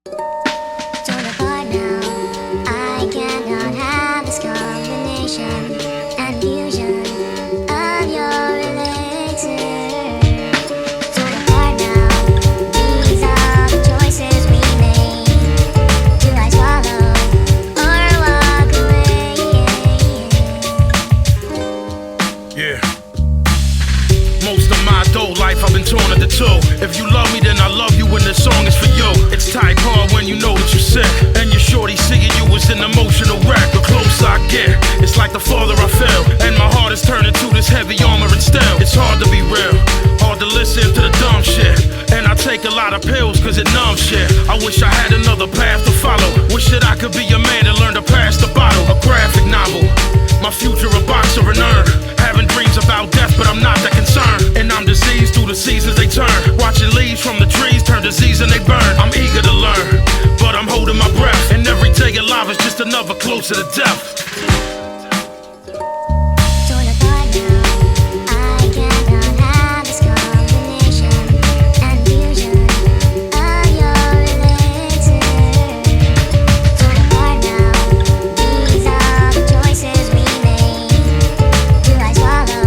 Torn apart now, I cannot have this combination and fusion of your elixir. Torn apart now, these are the choices we made. Do I swallow or walk away? Yeah. Most of my adult life I've been torn at the toe. If you love me, then I love you, and this song is for you. It's tight hard when you know that you're sick, and your shorty seeing you is an emotional wreck. The closer I get, it's like the farther I feel, and my heart is turning to this heavy armor and steel. It's hard to be real, hard to listen to the dumb shit, and I take a lot of pills cause it numbs shit. I wish I had another path to follow. Wish that I could be a man and learn to pass the bottle. A graphic novel, my future a boxer and earn. Having dreams about death, but I'm not that concerned. And I'm diseased through the seasons they turn. Watching leaves from the trees turn disease and they burn. I'm eager to learn, but I'm holding my breath. And every day alive is just another closer to death. Torn apart now, I cannot have this combination and fusion of your elixir. Torn apart now, these are the choices we made. Do I swallow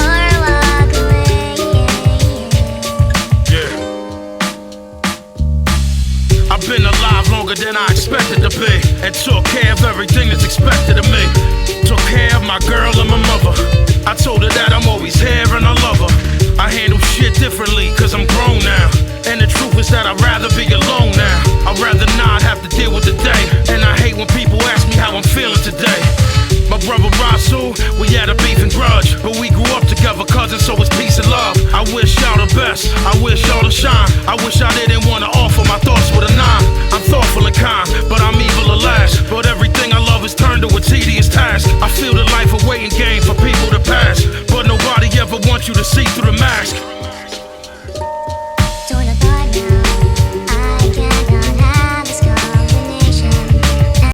or walk away? Yeah. I've been alive longer than I expected to be, and took care of everything that's expected of me. Took care of my girl and my mother. I told her that I'm always here and I love her. I handle shit differently cause I'm grown now, and the truth is that I'd rather be alone now. I'd rather not have to deal with the day, and I hate when people ask me how I'm feeling today. My brother Rasul, we had a beef and grudge, but we grew up together, cousins, so it's peace and love. I wish y'all the best, I wish y'all to shine. I wish I didn't wanna offer my thoughts with a 9. I'm thoughtful and kind, but I'm evil at last. But everything I love is turned to a tedious task. I feel the life a waiting game for people to pass, but nobody ever wants you to see through the